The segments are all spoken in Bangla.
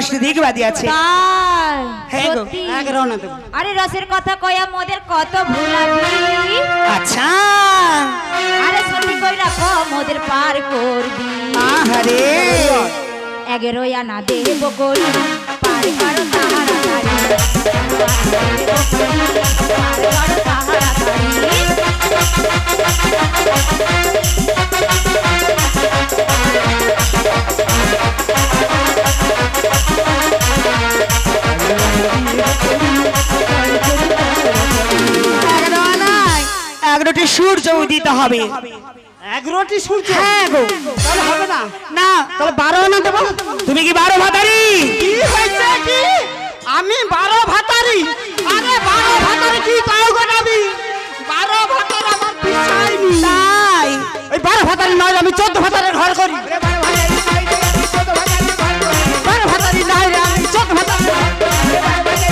10টি দিক বাদি আছে। হ্যাঁ গো, এক রওনা দেব। আরে রসের কথা কয়া মোদের কত ভুলাবি। আচ্ছা আরে সত্যি কইরা ক মোদের পার করবি। আহারে 11 আনা দেব করি পার করো তাড়াতাড়ি। পার করো তাড়াতাড়ি। এগারোটি সূর্য উদিত হবে। 11টি সূর্য? হ্যাঁ গো। তাহলে হবে না। না তাহলে 12 আনা দেব। তুমি কি 12 ভাতারি? কি হয়েছে কি? আমি 12 ভাতারি? আরে 12 ভাতারি কি তাও গোনাবি? 12 ভাতার আমার পিছাইনি। তাই এই 12 ভাতারি নয়, আমি 14 ভাতারের ঘর করি। 12 ভাতারি নয় রে, আমি 14 ভাতারের ঘর করি।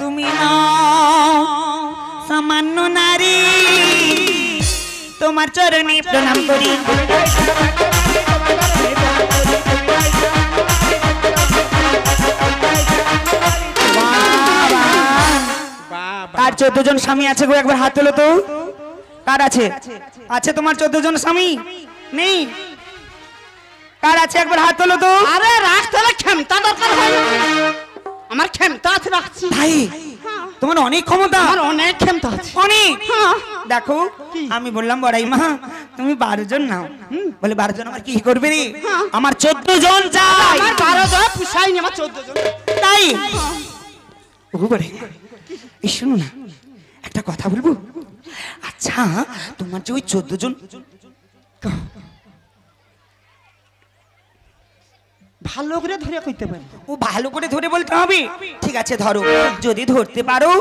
তুমি সামান্য নারী, তোমার চরণে প্রণাম করি। আর 14 জন স্বামী আছে গো, একবার হাত তোলো তো। কার আছে? আছে তোমার 14 জন স্বামী? নেই? কার আছে একবার হাত তোলো তো। আরে রাখতে হলে ক্ষমতা দরকার হয় না। আমার ক্ষমতা আছে, রাখছি। ভাই তোমার অনেক ক্ষমতা। আমার অনেক ক্ষমতা আছে, অনেক। হ্যাঁ। দেখো আমি বললাম বড়াই মা তুমি 12 জন নাও। বলে 12 জন আমার কি করবে রে? আমার 14 জন চাই। আমার 12 জন পুষাইনি, আমার 14 জন। তাই ও বড়াই এই শোনো না, একটা কথা বলবো। আচ্ছা তোমার যে ওই 14 জন, ভালো করে ধরে কইতে পারি? ও ভালো করে ধরে বলতে হবে। ঠিক আছে ধরো, যদি ধরতে পারো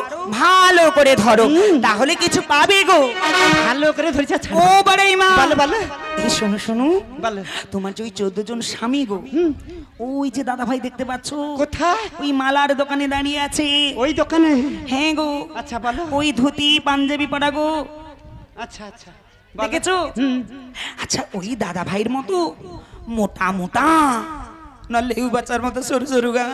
ভালো করে ধরো, তাহলে কিছু পাবে গো। ভালো করে ধরেছে। ও বড়াই মা বলো বলো। এই শোনো শোনো, বলো। তোমার যে ওই 14 জন স্বামী গো, ওই যে দাদা ভাই দেখতে পাচ্ছ কোথায়? ওই মালার দোকানে দাঁড়িয়ে আছে। ওই দোকানে? হ্যাঁ গো। আচ্ছা বলো। ওই ধুতি পাঞ্জাবি পরা গো, আচ্ছা আচ্ছা দেখেছো? আচ্ছা ওই দাদা ভাইয়ের মতো মোটা মোটা না লেউ বাচ্চার মতো সরু সরু গা?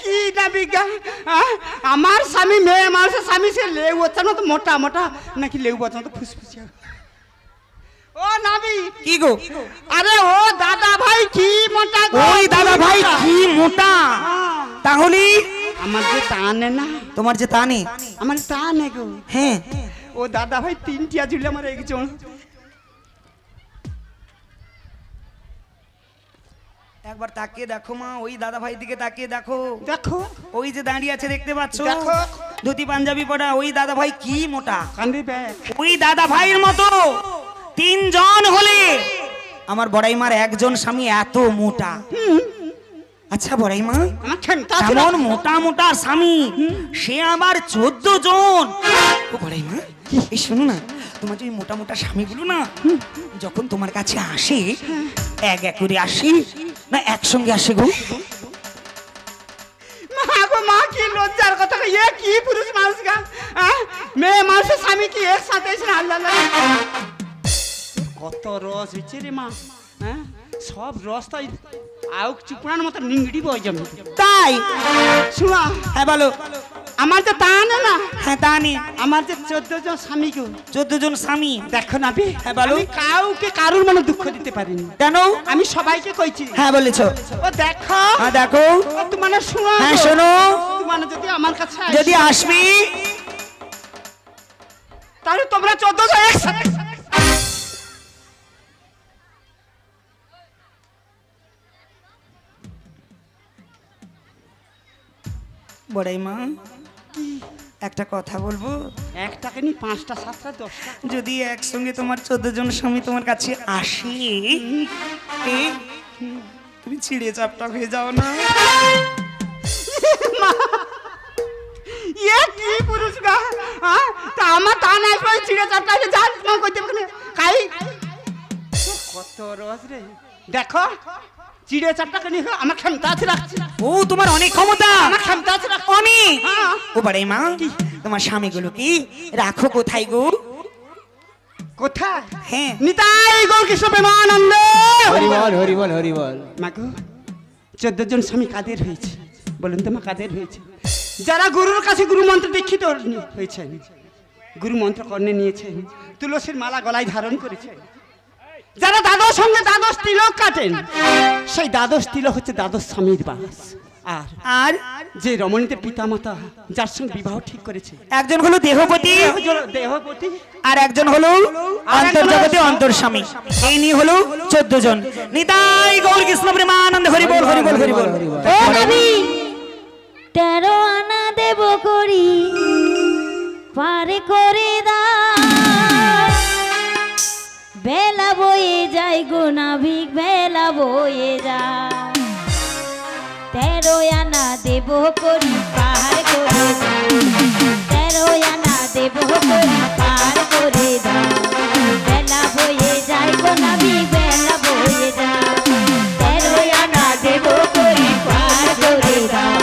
কি নাবিকা, আমার স্বামী মেয়ে মানুষের স্বামী সে লেউ বাচ্চার মতো মোটা মোটা নাকি লেউ বাচ্চার মতো ফুসফুসিয়া? ও নাবি কি গো? আরে ও দাদা ভাই কি মোটা গো। ওই দাদা ভাই কি মোটা? তাহলে আমার যে টানে না, তোমার যে টানে, আমার টানে গো। হ্যাঁ ও দাদা ভাই 3টিয়া ঝুলে আমার একজন। একবার তাকিয়ে দেখো মা, ওই দাদা ভাই দিকে তাকিয়ে দেখো। দেখো ওই যে দাঁড়িয়ে আছে দেখতে পাচ্ছ, দেখো। ধুতি পাঞ্জাবি পরা, ওই দাদা ভাই কি মোটা। কান্দি ব্যাগ। ওই দাদা ভাইয়ের মতো 3 জন হলে আমার বড়াই মার একজন স্বামী এত মোটা। আচ্ছা বড়াই মা, আমার ক্ষমতা আছে। এমন মোটা মোটা স্বামী, সে আবার 14 জন। ও বড়াই মা এই শোনো না, তোমার যে মোটা মোটা স্বামীগুলো না যখন তোমার কাছে আসে, এক এক করে আসে না একসঙ্গে আসে গো? মা গো মা, কি লজ্জার কথা। এ কি পুরুষ মানুষ গা, মেয়ে মানুষের স্বামী কি একসাথে এসে? আল্লাহ কত রস হয়েছে রে মা, সব রস তাই আউক চুপড়ার মতো নিংড়ি বই জমি। তাই শোনা, হ্যাঁ বলো। আমার যে টানে না, হ্যাঁ তা নেই, আমার যে 14 জন স্বামী গো। 14 জন স্বামী। দেখো না বি, হ্যাঁ বলো। আমি কাউকে কারুর মনে দুঃখ দিতে পারিনি। কেন? আমি সবাইকে কইছি। হ্যাঁ বলেছো। ও দেখো, হ্যাঁ দেখো। ও তোমার শোনো। হ্যাঁ শোনো। তোমার যদি আমার কাছে যদি আসবি তাহলে তোমরা 14 জন একসাথে। বড়াই মা একটা কথা বলবো। একটাকে নি 5টা 7টা 10টা যদি একসঙ্গে তোমার 14 জন স্বামী তোমার কাছে আসে, তুমি ছিঁড়ে চাপটা হয়ে যাও না? ये की पुरुष का हां ता আমার তা নাই কই ছিড়ে চাপটা যে যা মন কইতে পারে কাই কত রস রে। দেখো ছিড়ে চাপটা কেন আমার ক্ষমতা আছে রাখছি। ও তোমার অনেক ক্ষমতা। আমার ক্ষমতা আছে রাখছি অনেক। হ্যাঁ ও বড়াই মা তোমার স্বামীগুলো কি রাখো কোথায় গো? কোথায়? হ্যাঁ নিতাই গৌর কৃষ্ণ প্রেমানন্দ। হরি বল হরি বল হরি বল। মাগো 14 জন স্বামী কাদের হয়েছে বলুন তো মা, কাদের হয়েছে? যারা গুরুর কাছে গুরু মন্ত্র দীক্ষিত হয়েছেন, গুরু মন্ত্র কর্ণে নিয়েছেন, তুলসীর মালা গলায় ধারণ করেছেন, যারা দ্বাদশ সঙ্গে দ্বাদশ তিলক কাটেন, সেই দ্বাদশ তিলক হচ্ছে দ্বাদশ স্বামীর বাস। আর যে রমণীদের পিতামাতা যার সঙ্গে বিবাহ ঠিক করেছে, একজন হলো দেহপতি দেহপতি, আর একজন হলো অন্তর্জগতে অন্তর্স্বামী। এই নিয়ে হলো 14 জন। নিতাই গৌর কৃষ্ণ প্রেমানন্দ। হরি বল হরি বল হরি বল। ও নবী 13 আনা দেব করি পারে করে দাও, বেলা বয়ে যায় গো নাবিক বেলা বয়ে যায়, 13 আনা দেব করি পার করে দাও, 13 আনা দেব করি পার করে দাও, বেলা বয়ে যায় গো নাবিক বেলা বয়ে যায়, 13 আনা দেব করি পার করে দাও,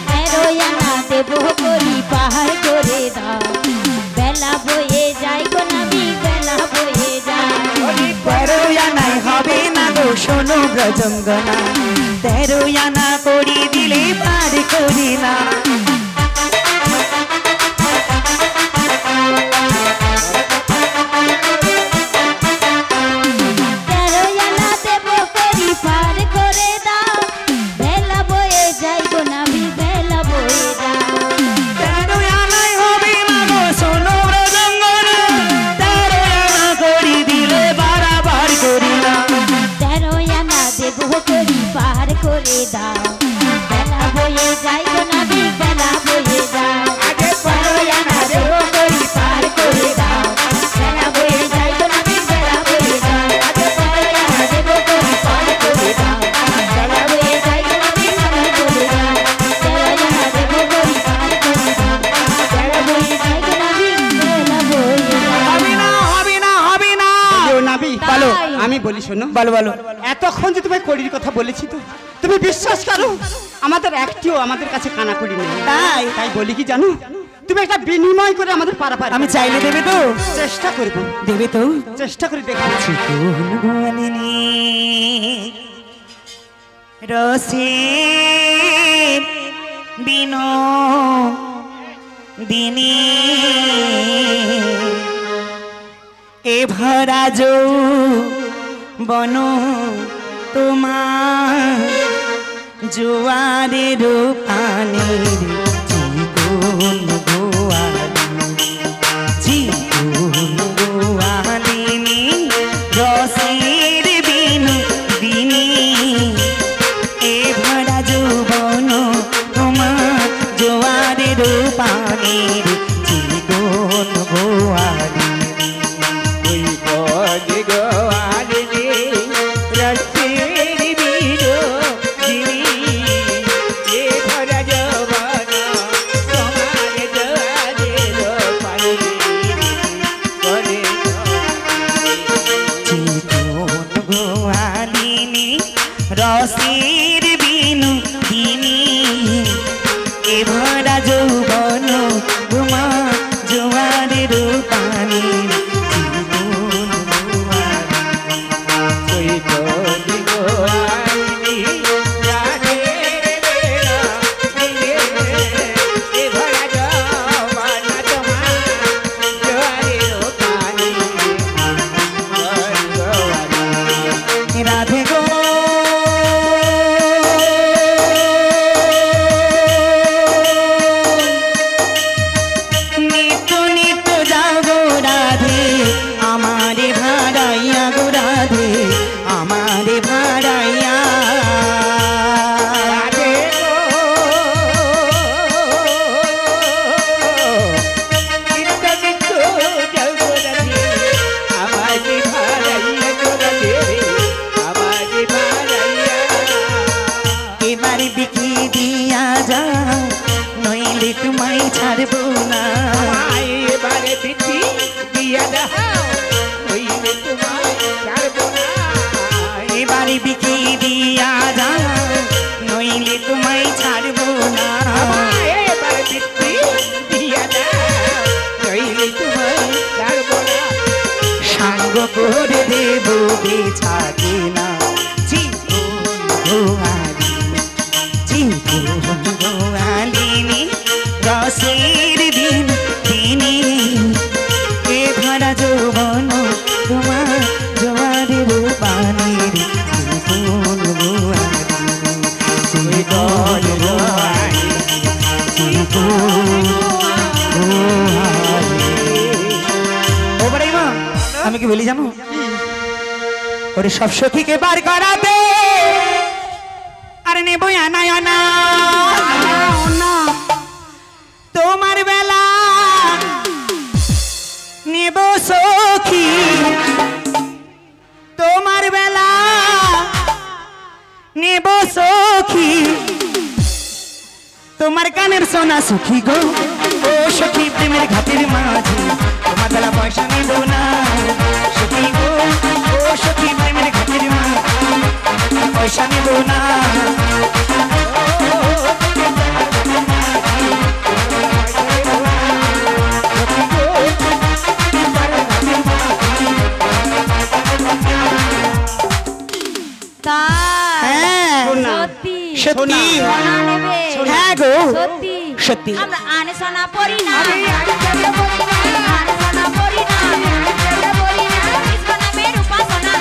13 আনা দেব করি পার করে দাও, বেলা বয়ে যায় গো নাবিক বেলা বয়ে যায়। 13 আনায় হবে না গো শোনো ব্রজঙ্গনা, 13 আনা করি দিলে পার করি না। পার করে দাও, বেলা বয়ে যায় গো নাবি বেলা বয়ে যায়, 13 আনায় হবে না গো শোনো ব্রজঙ্গনা, 13 আনা করি দিলে বারবার করি না। 13 আনা দেব করি পার করে দাও, বেলা বয়ে যায় গো নাবি বেলা বয়ে যায়, 13 আনা দেব করি পার করে দাও, বেলা বয়ে যায় গো নাবি বেলা বয়ে যায়, 13 আনা দেব করি পার করে দাও, বেলা বয়ে যায় গো নাবি বেলা বয়ে যায়, 13 আনা দেব করি পার করে দাও, বেলা বয়ে যায় গো নাবি বেলা বয়ে যায়। হবে না হবে না হবে না। নাবি বলো। আমি বলি শোনো, বলো বলো। এতক্ষণ যে তোমায় কড়ির কথা বলেছি তো তুমি বিশ্বাস করো, আমাদের একটিও আমাদের কাছে কানা করি নেই। তাই তাই বলি কি জানো, তুমি একটা বিনিময় করে আমাদের পারাপার আমি চাইলে দেবে তো? চেষ্টা করব, দেবে তো? চেষ্টা করে দেখছি। রসে বিনো দিনী এ ভরা যৌ বন তোমার জোয়ারের পানির জীবন গোয়ালিনী রসের বিনু দিনী এ ভরা যৌবন তোমার জোয়ারের পানির জীবন গোয়ালিনী। রসের বিনু দিনী এ ভরা যৌবন তোমা জোয়ারের পানির জীবন রাধে গো নিত্য নিত্য যাও গো রাধে আমারে ভাড়াইয়া গো রাধে আমারে ভাড়াইয়া এবারে বিকি দিয়া যাও নইলে তোমায় ছাড়বো না। এবারে পিঠি দিয়া দাও হইলে তোমায় ছাড়বো না, এবারে বিকি দিয়া যাও নইলে তোমায় ছাড়বো না। এবারে পিঠি দিয়া বুকে থাকে না জীবন গোয়ালিনী জীবন গোয়ালিনী রসের দিন দিনে এ ভরা যৌবন তোমার জোয়ারের পানির জীবন গোয়ালিনী জীবন গোয়ালিনী জীবন ও বড়াই মা আমি কি বলি জানো ওরে সব সখীকে বার করাবে আর নেবো আনা আনা তোমার বেলা নেব সখী তোমার বেলা নেব সখী তোমার কানের সোনা সখী গো ও সখী প্রেমের ঘাটের মাঝে তোমার বেলা পয়সা নেব না সখী গো ও সখী প্রেমের ঘাটের মাঝে পয়সা নেব না সত্যি সত্যি সোনা নেবে হ্যাঁ গো সত্যি সত্যি আমরা আনে সোনা পরি না আনে সোনা পরি না কৃষ্ণ নামের উপাসনা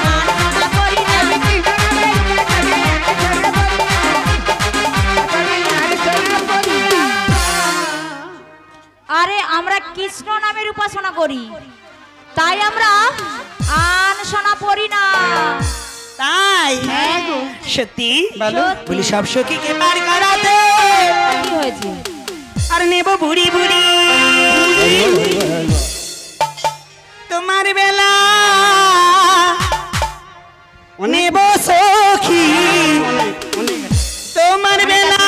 আনে সোনা পরি না আরে আমরা কৃষ্ণ নামের উপাসনা করি তাই আমরা আন সোনা পরি না তাই সত্যি বলি সব সখীকে বার করাতে কি হয়েছে আর নেব বুড়ি বুড়ি তোমার বেলা নেব সখী তোমার বেলা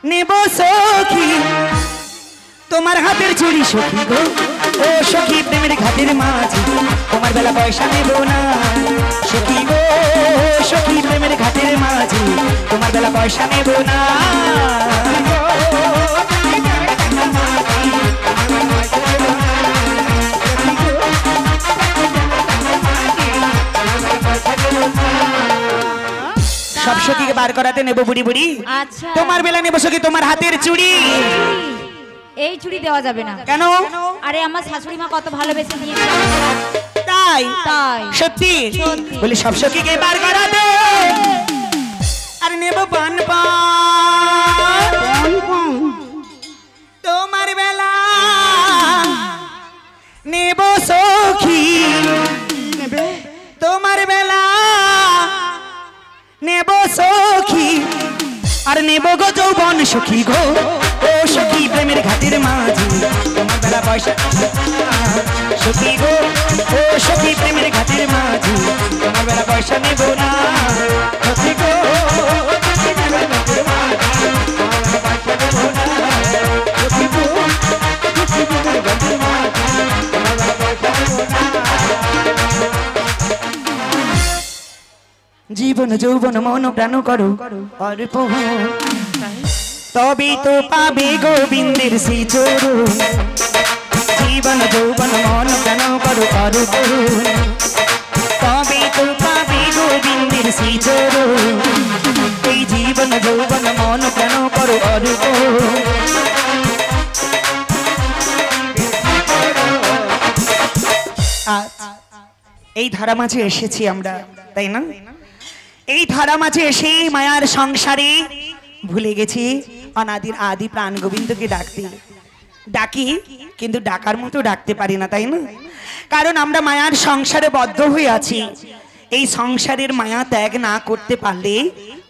নেব সখী তোমার হাতের চুড়ি সখী গো ও সখী প্রেমের ঘাটের মাঝে তোমার বেলা পয়সা নেব না সখী গো সখী প্রেমের ঘাটের মাঝে তোমার বেলা পয়সা নেব না সব সখীকে বার করাতে নেব বুড়ি বুড়ি আচ্ছা তোমার বেলা নেব সখী তোমার হাতের চুড়ি এই চুড়ি দেওয়া যাবে না কেন আরে আমার শাশুড়ি মা কত ভালোবেসে দিয়েছে তাই তাই সত্যি সত্যি। বলি সব সখীকে বার করাতে আর নেব পান পান তোমার বেলা নেব সখী তোমার বেলা নেব সখী আর নেব গো যৌবন সখী গো ও সখী প্রেমের ঘাটের মাঝে তোমার বেলা পয়সা সখী গো ও সখী প্রেমের ঘাটের মাঝে তোমার বেলা পয়সা নেব না সখী গো জীবন যৌবন মন প্রাণ করো অর্পণ তবে তো পাবে গোবিন্দের শ্রী চরণ জীবন যৌবন মন প্রাণ করো অর্পণ তবে তো পাবে গোবিন্দের শ্রী চরণ এই জীবন যৌবন মন প্রাণ করো অর্পণ এই ধারা মাঝে এসেছি আমরা তাই না এই ধারা মাঝে এসে মায়ার সংসারে ভুলে গেছি অনাদির আদি প্রাণ গোবিন্দকে ডাকতে ডাকি কিন্তু ডাকার মতো ডাকতে পারি না তাই না কারণ আমরা মায়ার সংসারে বদ্ধ হয়ে আছি এই সংসারের মায়া ত্যাগ না করতে পারলে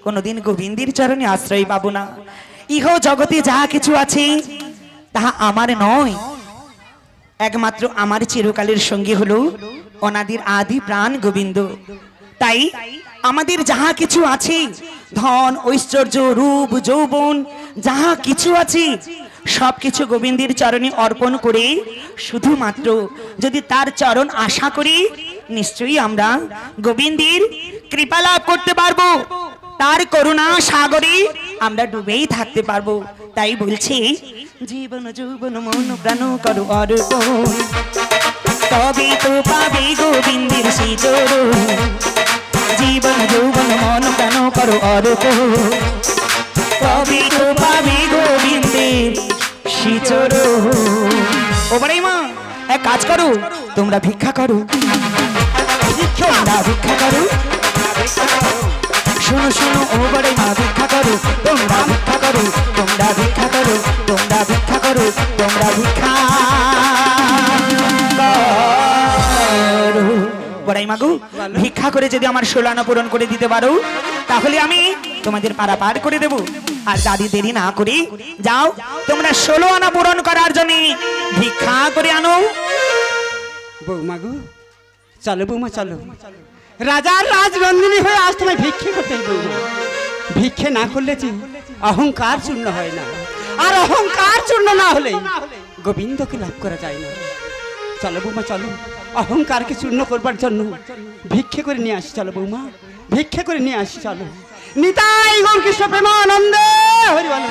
কোনোদিন গোবিন্দের চরণে আশ্রয় পাবো না ইহ জগতে যাহা কিছু আছে তাহা আমার নয় একমাত্র আমার চিরকালের সঙ্গী হলো অনাদির আদি প্রাণ গোবিন্দ তাই আমাদের যাহা কিছু আছে ধন ঐশ্বর্য রূপ যৌবন যাহা কিছু আছে সবকিছু গোবিন্দের চরণে অর্পণ করে শুধুমাত্র যদি তার চরণ আশা করি নিশ্চয়ই আমরা গোবিন্দের কৃপা লাভ করতে পারবো তার করুণা সাগরে আমরা ডুবেই থাকতে পারবো তাই বলছি জীবন যৌবন মন প্রাণ করো অর্পণ তবে তো পাবে গোবিন্দের সেই চরণ জীবন যৌবন মন প্রাণ করো অরূপ তবে তো পাবে গোবিন্দের সেই চরণ ও বড়াই মা এক কাজ করো তোমরা ভিক্ষা করো তোমরা ভিক্ষা করো শোনো শোনো ও বড়াই মা ভিক্ষা করো তোমরা ভিক্ষা করো তোমরা ভিক্ষা করো তোমরা ভিক্ষা করো তোমরা ভিক্ষা করো বড়াই মাগু ভিক্ষা করে যদি আমার 16 আনা পূরণ করে দিতে পারো তাহলে আমি তোমাদের পাড়া পার করে দেব আর দাদি দেরি না করি যাও তোমরা 16 আনা পূরণ করার জন্য ভিক্ষা করে আনো বৌমা গো চলো বৌমা চলো রাজার রাজনন্দিনী হয়ে আজ তোমায় ভিক্ষে করতে হবে বৌমা ভিক্ষে না করলে যে অহংকার চূর্ণ হয় না আর অহংকার চূর্ণ না হলে গোবিন্দকে লাভ করা যায় না চলো বৌমা চলো অহংকারকে চূর্ণ করবার জন্য ভিক্ষে করে নিয়ে আসি চলো বৌমা ভিক্ষে করে নিয়ে আসি চলো নিতাই গৌর কৃষ্ণ প্রেমানন্দে হরি বল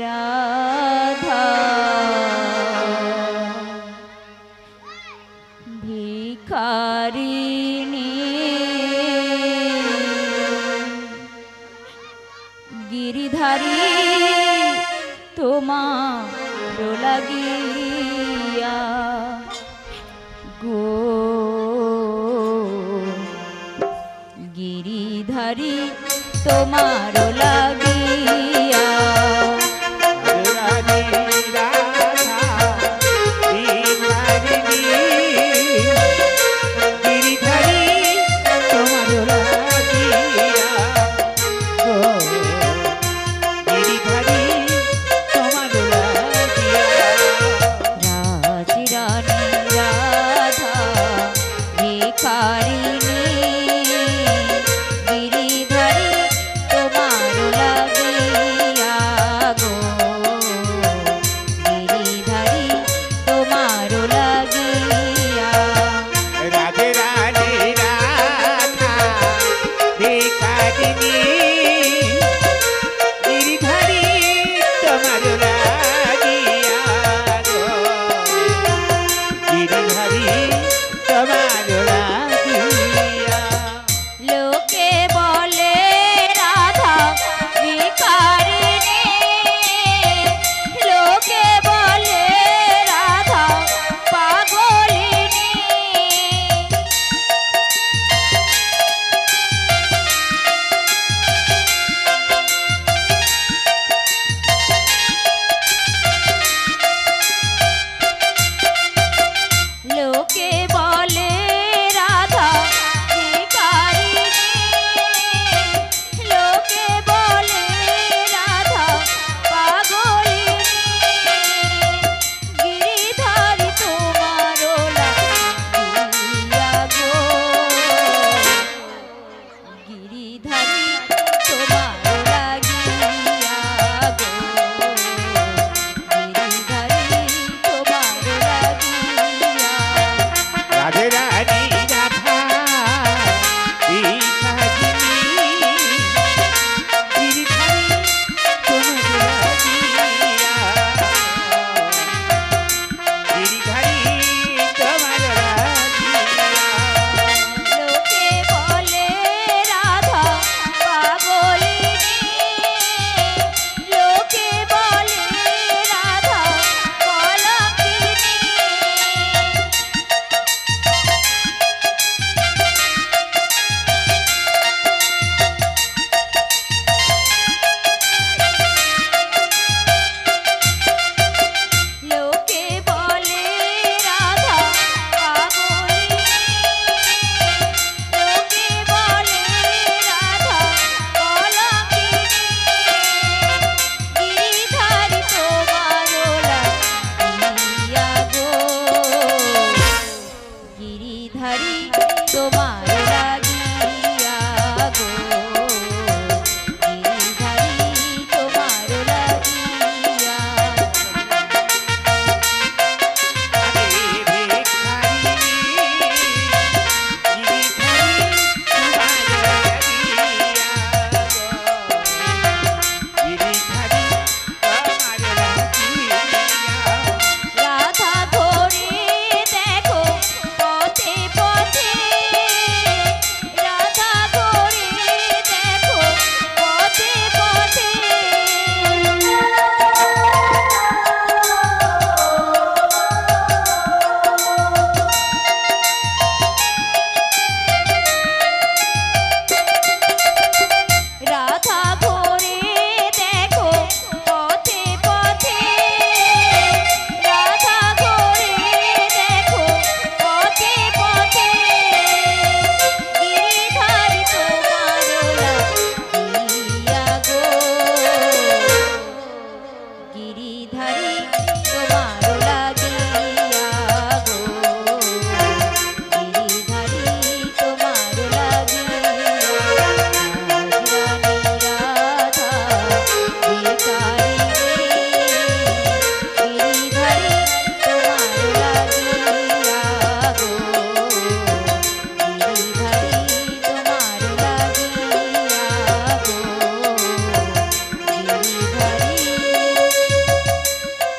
রাধা ভিখারিণী গিরিধারী তোমার লাগিয়া গো গিরিধারী তোমার লাগিয়া ভিখারিণী গিরিধারী তোমার গিরিধারী তোমার লাগিয়া গো গিরিধারী তোমার লাগিয়া রাজরানী রাধা ভিখারি গিরিধারী তোমার লাগিয়া গো গিরিধারী তোমার লাগিয়া গো গিরিধারী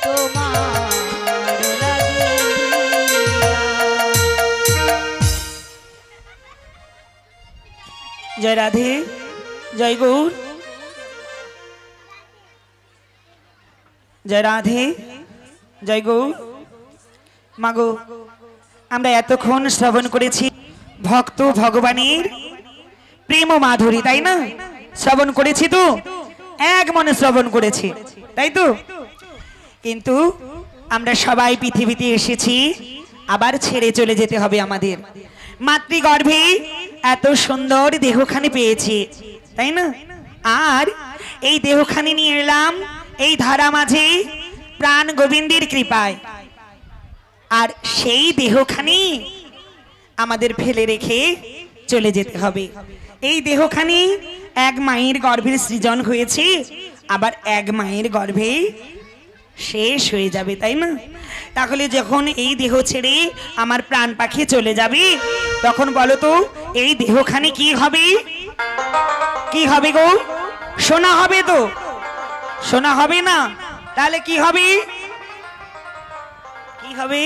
তোমার লাগিয়া। জয় রাধে, জয় গৌর, জয় রাধে, জয় গৌর। মাগো, আমরা এতক্ষণ শ্রবণ করেছি ভক্ত ভগবানের প্রেম মাধুরী, তাই না? শ্রবণ করেছি তো, এক মনে শ্রবণ করেছি, তাই তো? কিন্তু আমরা সবাই পৃথিবীতে এসেছি, আবার ছেড়ে চলে যেতে হবে আমাদের। মাতৃগর্ভে এত সুন্দর দেহখানি পেয়েছি, তাই না? আর এই দেহখানি নিয়ে এলাম এই ধারা মাঝে প্রাণ গোবিন্দের কৃপায়। আর সেই দেহখানি আমাদের ফেলে রেখে চলে যেতে হবে। এই দেহখানি এক মায়ের গর্ভের সৃজন হয়েছে, আবার এক মায়ের গর্ভে শেষ হয়ে যাবে, তাই না? তাহলে যখন এই দেহ ছেড়ে আমার প্রাণ পাখি চলে যাবে, তখন বলো তো এই দেহখানি কি হবে? কি হবে গো? সোনা হবে তো? সোনা হবে না, তাহলে কি হবে? কি হবে?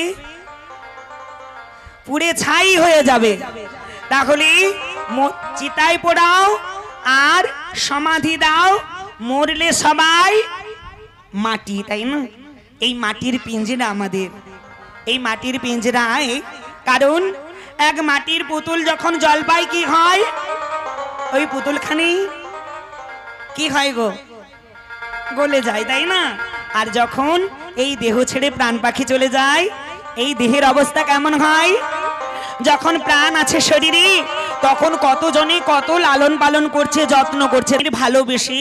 পুড়ে ছাই হয়ে যাবে। তাহলে চিতায় পোড়াও আর সমাধি দাও, মরলে সবাই মাটি, তাই না? এই মাটির পিঞ্জরা আমাদের, এই মাটির পিঞ্জরায়, কারণ এক মাটির পুতুল যখন জল পায় কি হয়? ওই পুতুলখানি কি হয় গো? গলে যায়, তাই না? আর যখন এই দেহ ছেড়ে প্রাণ পাখি চলে যায়, এই দেহের অবস্থা কেমন হয়? যখন প্রাণ আছে শরীরে, তখন কতজনে কত লালন পালন করছে, যত্ন করছে, ভালোবেসে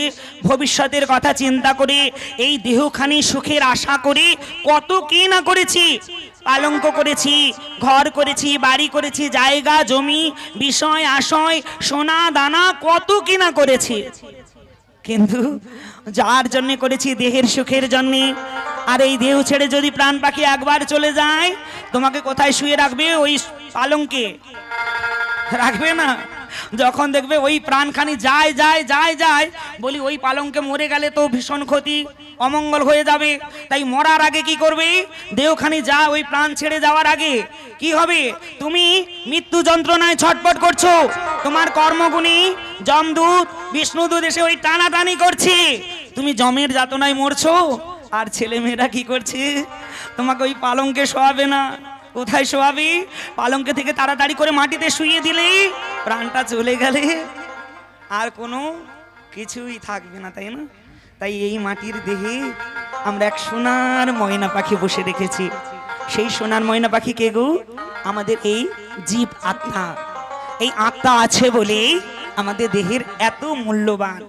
ভবিষ্যতের কথা চিন্তা করে এই দেহখানি সুখের আশা করে কত কি না করেছি। পালঙ্ক করেছি, ঘর করেছি, বাড়ি করেছি, জায়গা জমি বিষয় আশয় সোনা দানা কত কি না করেছি। কিন্তু যার জন্য করেছি দেহের সুখের জন্য। আর এই দেহ ছেড়ে যদি প্রাণ পাখি একবার চলে যায়, তোমাকে কোথায় শুয়ে রাখবে? ওই পালঙ্কে রাখবে না। যখন দেখবে ওই প্রাণখানি যায় যায় যায় যায়, বলি ওই পালঙ্কে মরে গেলে তো ভীষণ ক্ষতি, অমঙ্গল হয়ে যাবে। তাই মরার আগে কি করবে? দেহখানি যা ওই প্রাণ ছেড়ে যাওয়ার আগে কি হবে? তুমি মৃত্যু যন্ত্রণায় ছটপট করছো, তোমার কর্মগুণী যমদূত বিষ্ণুদূত এসে ওই টানাটানি করছে, তুমি যমের যাতনায় মরছো। আর ছেলে মেয়েরা কি করছে? তোমাকে ওই পালঙ্কে শোয়াবে না। কোথায় শোয়াবে? পালঙ্কে থেকে তাড়াতাড়ি করে মাটিতে শুইয়ে দিলে প্রাণটা চলে গেলে আর কোনো কিছুই থাকবে না, তাই না? তাই এই মাটির দেহে আমরা এক সোনার ময়না পাখি বসে রেখেছি। সেই সোনার ময়না পাখি কে গো? আমাদের এই জীব আত্মা। এই আত্মা আছে বলে আমাদের দেহের এত মূল্যবান।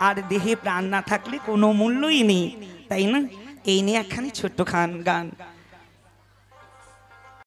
আর দেহে প্রাণ না থাকলে কোনো মূল্যই নেই, তাই না? এই নিয়ে একখানি ছোট্ট গান।